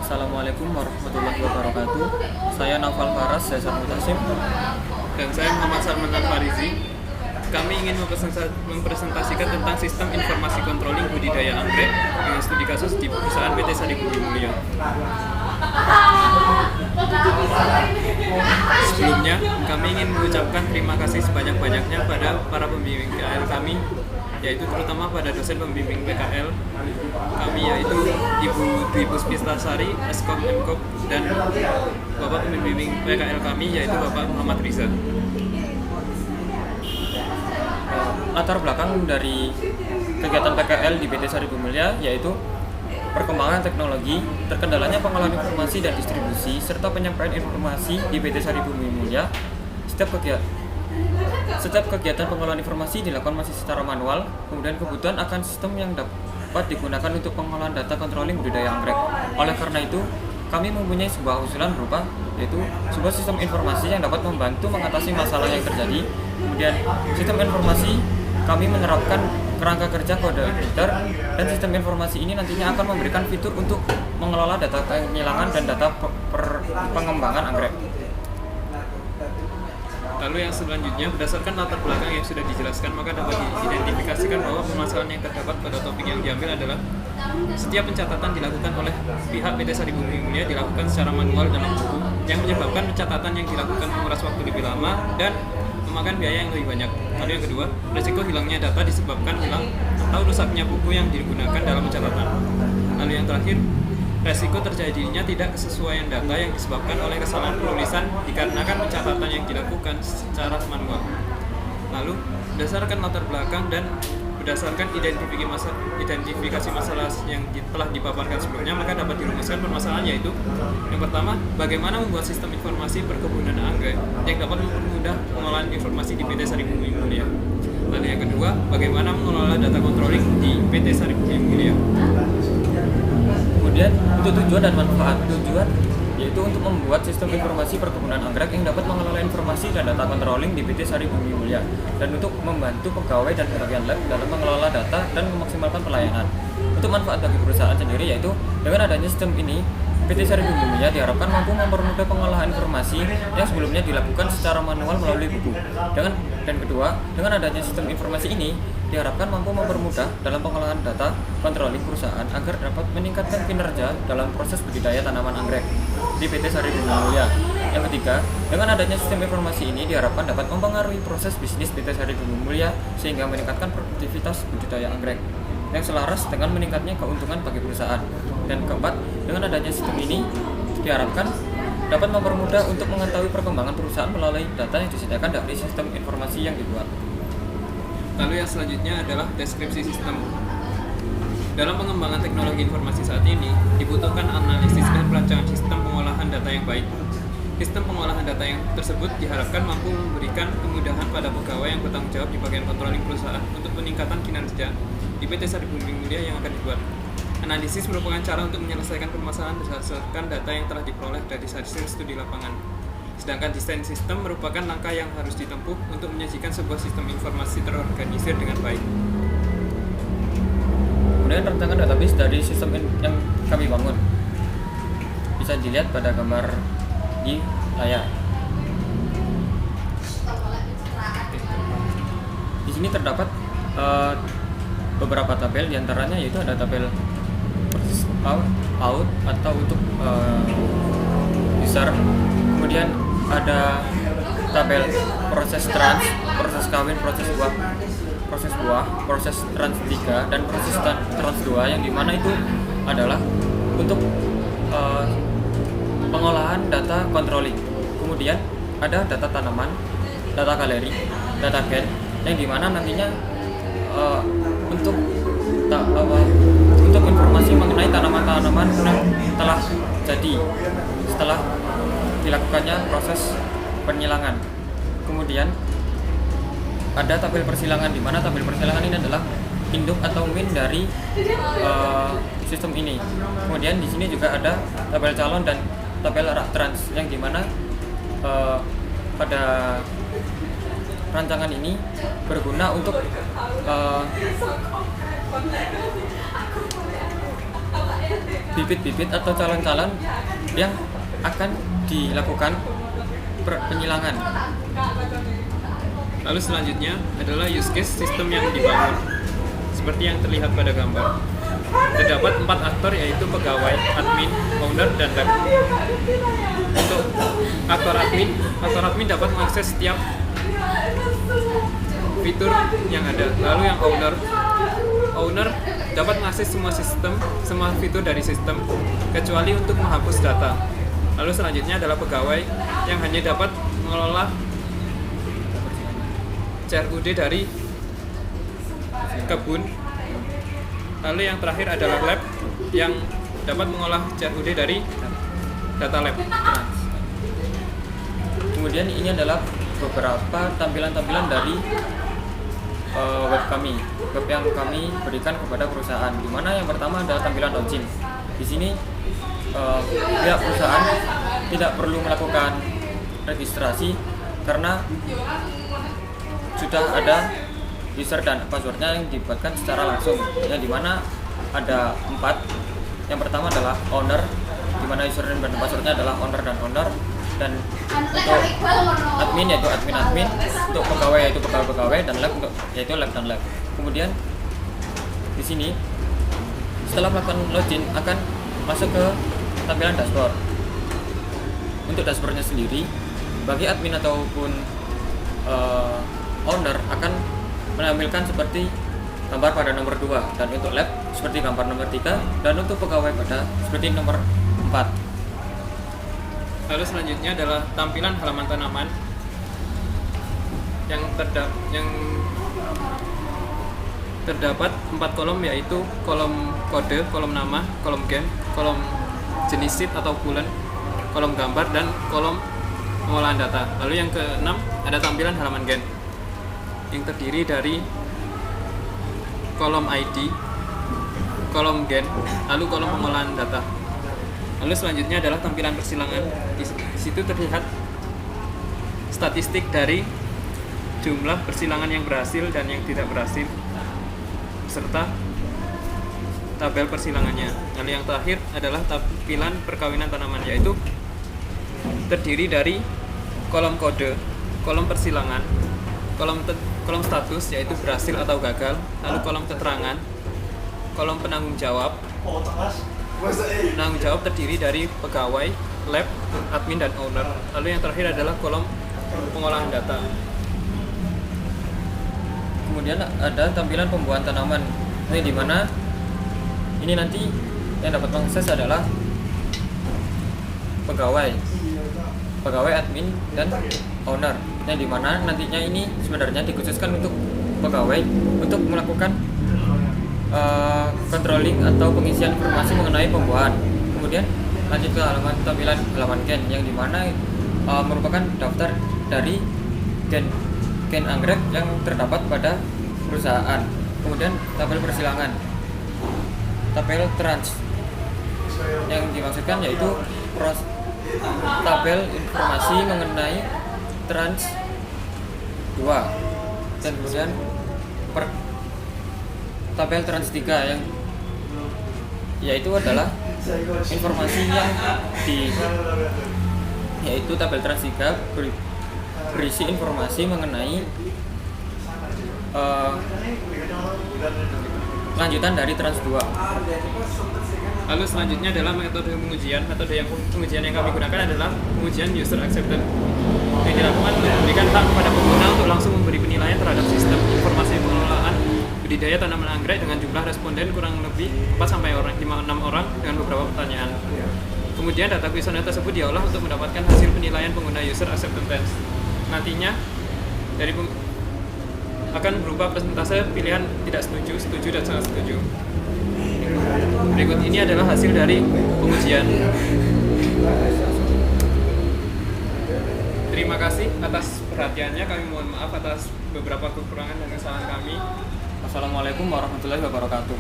Assalamualaikum warahmatullahi wabarakatuh. Saya Naufal Faras, saya Mutasim. Dan saya Muhammad Salman Al-Farizi. Kami ingin mempresentasikan tentang sistem informasi controlling budidaya anggrek dengan studi kasus di perusahaan PT Sari Bumi Mulya. Sebelumnya, kami ingin mengucapkan terima kasih sebanyak-banyaknya pada para pembimbing PKL kami, yaitu terutama pada dosen pembimbing PKL kami, yaitu Ibu Dwi Puspitasari, Eskom Mkop, dan Bapak pembimbing PKL kami, yaitu Bapak Muhammad Riza. Latar belakang dari kegiatan PKL di PT Sari Bumi Mulya yaitu perkembangan teknologi, terkendalanya pengolahan informasi dan distribusi, serta penyampaian informasi di PT Sari Bumi Mulya. Setiap kegiatan pengolahan informasi dilakukan masih secara manual, kemudian kebutuhan akan sistem yang dapat digunakan untuk pengolahan data controlling budidaya anggrek. Oleh karena itu, kami mempunyai sebuah usulan berupa yaitu sebuah sistem informasi yang dapat membantu mengatasi masalah yang terjadi. Kemudian sistem informasi kami menerapkan kerangka kerja kode editor, dan sistem informasi ini nantinya akan memberikan fitur untuk mengelola data kehilangan dan data pengembangan anggrek. Lalu yang selanjutnya, berdasarkan latar belakang yang sudah dijelaskan, maka dapat diidentifikasikan bahwa permasalahan yang terdapat pada topik yang diambil adalah setiap pencatatan dilakukan oleh pihak PT Sari Bumi Mulya dilakukan secara manual dalam buku, yang menyebabkan pencatatan yang dilakukan menguras waktu lebih lama dan memakan biaya yang lebih banyak. Lalu yang kedua, resiko hilangnya data disebabkan hilang atau rusaknya buku yang digunakan dalam pencatatan. Lalu yang terakhir, resiko terjadinya tidak kesesuaian data yang disebabkan oleh kesalahan penulisan dikarenakan pencatatan yang dilakukan secara manual. Lalu, berdasarkan latar belakang dan berdasarkan identifikasi masalah yang telah dipaparkan sebelumnya, maka dapat dirumuskan permasalahan, yaitu yang pertama, bagaimana membuat sistem informasi perkebunan anggrek yang dapat mempermudah pengolahan informasi di PT Sari Bumi Mulya. Lalu yang kedua, bagaimana mengelola data controlling di PT Sari Bumi Mulya. Kemudian untuk tujuan dan manfaat. Tujuan yaitu untuk membuat sistem informasi perkebunan anggrek yang dapat mengelola informasi dan data controlling di PT Sari Bumi Mulya, dan untuk membantu pegawai dan bagian lab dalam mengelola data dan memaksimalkan pelayanan. Untuk manfaat bagi perusahaan sendiri yaitu dengan adanya sistem ini, PT Sari Bumi Mulya diharapkan mampu mempermudah pengolahan informasi yang sebelumnya dilakukan secara manual melalui buku. Dan kedua, dengan adanya sistem informasi ini diharapkan mampu mempermudah dalam pengolahan data controlling perusahaan agar dapat meningkatkan kinerja dalam proses budidaya tanaman anggrek di PT Sari Bumi Mulya. Yang ketiga, dengan adanya sistem informasi ini diharapkan dapat mempengaruhi proses bisnis PT Sari Bumi Mulya sehingga meningkatkan produktivitas budidaya anggrek yang selaras dengan meningkatnya keuntungan bagi perusahaan. Dan keempat, dengan adanya sistem ini diharapkan dapat mempermudah untuk mengetahui perkembangan perusahaan melalui data yang disediakan dari sistem informasi yang dibuat. Lalu yang selanjutnya adalah deskripsi sistem. Dalam pengembangan teknologi informasi saat ini, dibutuhkan analisis dan perancangan sistem pengolahan data yang baik. Sistem pengolahan data yang tersebut diharapkan mampu memberikan kemudahan pada pegawai yang bertanggung jawab di bagian controlling perusahaan untuk peningkatan kinerja di PT Sari Bumi Mulya yang akan dibuat. Analisis merupakan cara untuk menyelesaikan permasalahan berdasarkan data yang telah diperoleh dari hasil studi lapangan. Sedangkan desain sistem merupakan langkah yang harus ditempuh untuk menyajikan sebuah sistem informasi terorganisir dengan baik. Kemudian rancangan database dari sistem yang kami bangun bisa dilihat pada gambar di layar. Di sini terdapat beberapa tabel, diantaranya yaitu ada tabel proses out atau untuk user, kemudian ada tabel proses trans, proses kawin, proses buah, proses trans 3 dan proses trans 2, yang dimana itu adalah untuk pengolahan data controlling. Kemudian ada data tanaman, data galeri, data gen, yang dimana nantinya untuk informasi mengenai tanaman-tanaman yang telah jadi setelah dilakukannya proses penyilangan. Kemudian ada tabel persilangan, di mana tabel persilangan ini adalah induk atau min dari sistem ini. Kemudian di sini juga ada tabel calon dan tabel rak trans, yang dimana pada rancangan ini berguna untuk bibit-bibit atau calon-calon yang akan dilakukan penyilangan. Lalu selanjutnya adalah use case sistem yang dibangun. Seperti yang terlihat pada gambar. Terdapat 4 aktor yaitu pegawai, admin, owner, dan lab. Untuk aktor admin dapat mengakses setiap fitur yang ada. Lalu yang owner dapat mengakses semua fitur dari sistem kecuali untuk menghapus data. Lalu selanjutnya adalah pegawai yang hanya dapat mengelola CRUD dari kebun. Lalu yang terakhir adalah lab yang dapat mengolah CRUD dari data lab. Kemudian ini adalah beberapa tampilan-tampilan dari web yang kami berikan kepada perusahaan. Di mana yang pertama adalah tampilan login. Di sini pihak perusahaan tidak perlu melakukan registrasi karena sudah ada user dan passwordnya yang dibuatkan secara langsung, yang dimana ada 4. Yang pertama adalah owner, dimana username dan passwordnya adalah owner dan owner, dan untuk admin yaitu admin, untuk pegawai yaitu pegawai, dan lab yaitu lab dan lab. Kemudian di sini setelah melakukan login akan masuk ke tampilan dashboard. Untuk dashboardnya sendiri bagi admin ataupun owner akan menampilkan seperti gambar pada nomor 2, dan untuk lab seperti gambar nomor 3, dan untuk pegawai pada seperti nomor 4. Lalu selanjutnya adalah tampilan halaman tanaman yang terdapat 4 kolom, yaitu kolom kode, kolom nama, kolom gen, kolom jenis sheet atau bulan, kolom gambar, dan kolom pengolahan data. Lalu yang ke-6 ada tampilan halaman gen yang terdiri dari kolom ID, kolom gen, lalu kolom pengolahan data. Lalu selanjutnya adalah tampilan persilangan. Di situ terlihat statistik dari jumlah persilangan yang berhasil dan yang tidak berhasil, serta tabel persilangannya. Lalu yang terakhir adalah tampilan perkawinan tanaman, yaitu terdiri dari kolom kode, kolom persilangan, kolom status yaitu berhasil atau gagal, lalu kolom keterangan, kolom penanggung jawab. Penanggung jawab terdiri dari pegawai, lab, admin, dan owner. Lalu yang terakhir adalah kolom pengolahan data. Kemudian ada tampilan pembuahan tanaman. Ini di mana ini nanti yang dapat mengakses adalah pegawai, admin, dan owner. Yang dimana nantinya ini sebenarnya dikhususkan untuk pegawai untuk melakukan controlling atau pengisian informasi mengenai pembuahan. Kemudian lanjut ke tampilan halaman gen, yang dimana merupakan daftar dari gen anggrek yang terdapat pada perusahaan. Kemudian tabel persilangan, tabel trans, yang dimaksudkan yaitu tabel informasi mengenai trans 2, dan kemudian tabel trans 3 yang yaitu adalah informasi yang yaitu tabel trans 3 berisi informasi mengenai lanjutan dari trans 2. Lalu selanjutnya adalah metode pengujian. Metode pengujian yang kami gunakan adalah pengujian user acceptance, yang dilakukan untuk memberikan hak kepada pengguna untuk langsung memberi penilaian terhadap sistem informasi pengelolaan budidaya tanaman anggrek dengan jumlah responden kurang lebih 6 orang dengan beberapa pertanyaan. Kemudian data kuesioner tersebut diolah untuk mendapatkan hasil penilaian pengguna user acceptance. Nantinya akan berupa persentase pilihan tidak setuju, setuju, dan sangat setuju. Berikut ini adalah hasil dari pengujian. Terima kasih atas perhatiannya. Kami mohon maaf atas beberapa kekurangan dan kesalahan kami. Wassalamualaikum warahmatullahi wabarakatuh.